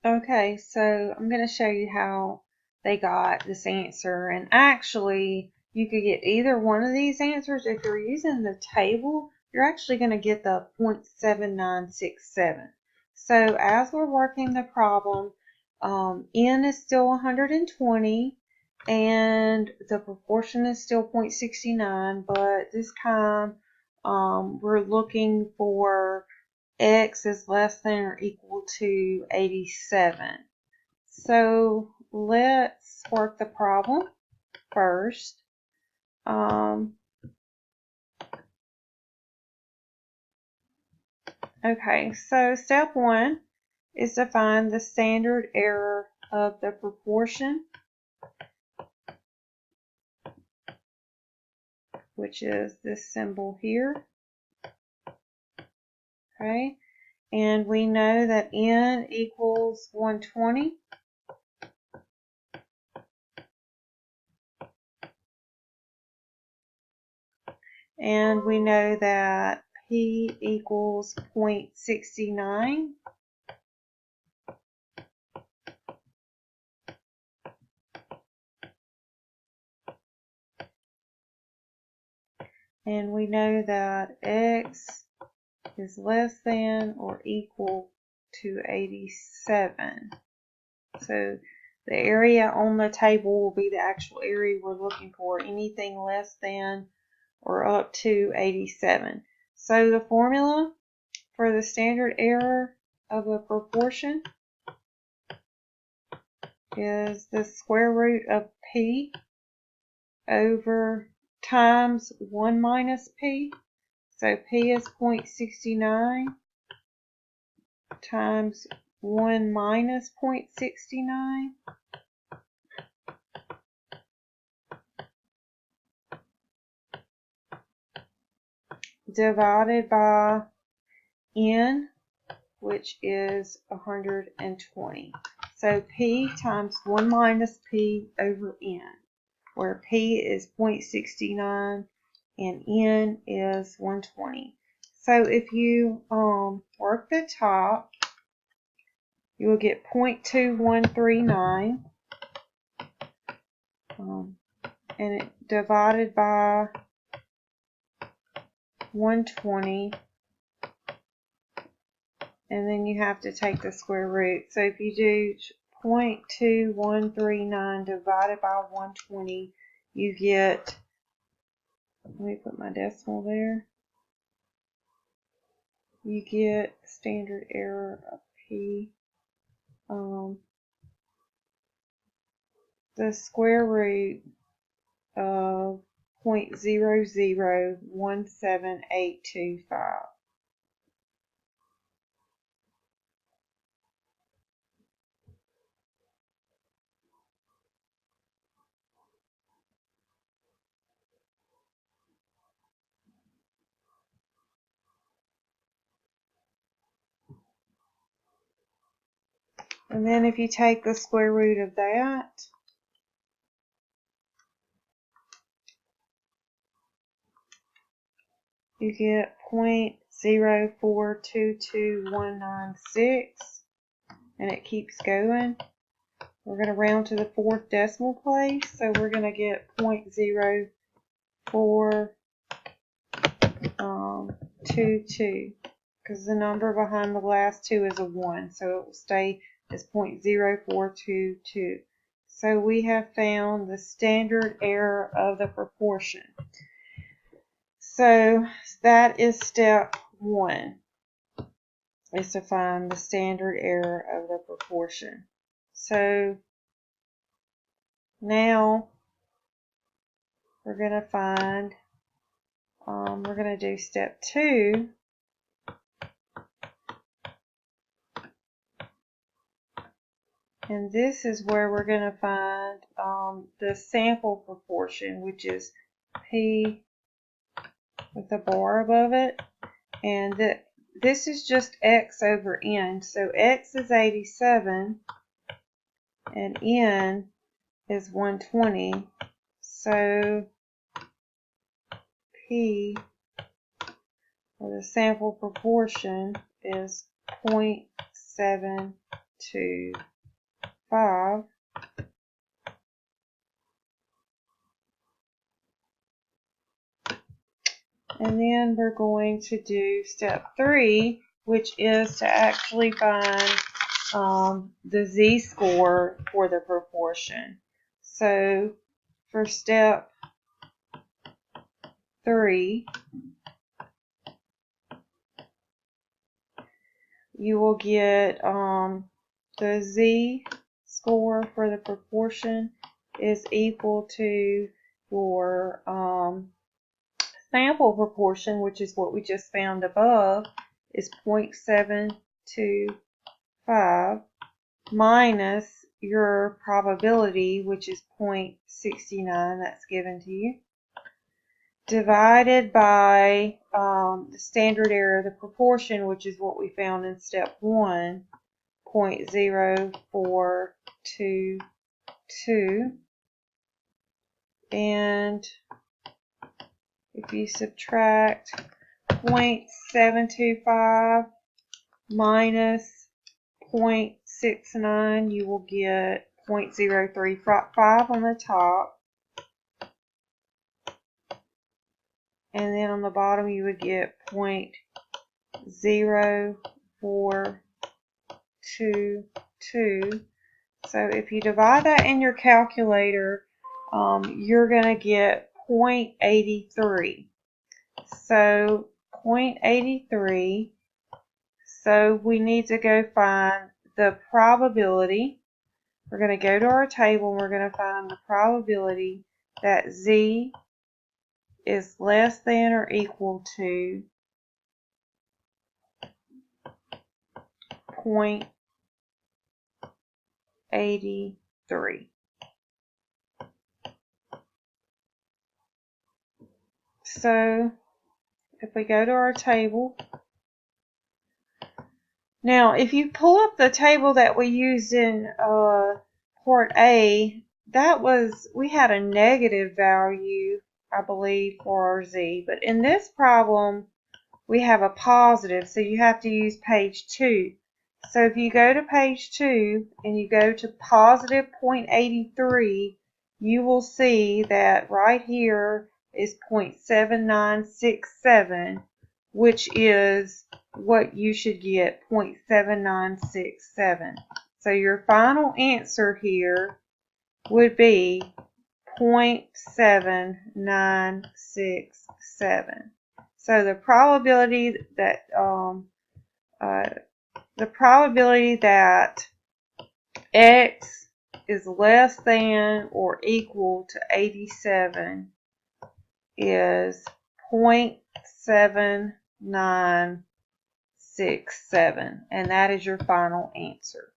Okay, so I'm going to show you how they got this answer. And actually, you could get either one of these answers. If you're using the table, you're actually going to get the 0.7967. So as we're working the problem, n is still 120 and the proportion is still 0.69, but this time we're looking for x is less than or equal to 87. So let's work the problem first. Okay, so step one is to find the standard error of the proportion, which is this symbol here. Okay, and we know that n equals 120. And we know that P equals 0.69. And we know that X is less than or equal to 87. So the area on the table will be the actual area we're looking for, anything less than or up to 87. So the formula for the standard error of a proportion is the square root of P over times 1 minus P. So P is 0.69 times 1 minus 0.69 divided by N, which is 120. So P times 1 minus P over N, where P is 0.69 and N is 120. So if you work the top, you will get 0.2139 and it divided by 120, and then you have to take the square root. So if you do 0.2139 divided by 120, you get, let me put my decimal there, you get standard error of P. The square root of 0.0017825. And then if you take the square root of that, you get 0.0422196, and it keeps going. We're going to round to the fourth decimal place, so we're going to get 0.0422, because the number behind the last two is a 1, so it will stay as 0.0422. So we have found the standard error of the proportion. So that is step one, is to find the standard error of the proportion. So now we're going to find, we're going to do step two. And this is where we're going to find the sample proportion, which is P with a bar above it. And this is just X over N. So X is 87 and N is 120. So P, or the sample proportion, is 0.79. 0.725. And then we're going to do step 3, which is to actually find the z-score for the proportion. So for step 3, you will get the z-score for the proportion is equal to your sample proportion, which is what we just found above, is 0.725 minus your probability, which is 0.69, that's given to you, divided by the standard error of the proportion, which is what we found in step 1, 0.0422. And if you subtract 0.725 minus 0.69, you will get 0.035 on the top. And then on the bottom you would get 0.0422. So if you divide that in your calculator, you're going to get 0.83. So 0.83. So we need to go find the probability. We're going to go to our table and we're going to find the probability that z is less than or equal to 0.83. So if we go to our table, now if you pull up the table that we used in part A, we had a negative value, I believe, for our z, but in this problem we have a positive, so you have to use page 2. So if you go to page 2 and you go to positive 0.83, you will see that right here is 0.7967, which is what you should get, 0.7967. So your final answer here would be 0.7967. So the probability that x is less than or equal to 87 is 0.7967, and that is your final answer.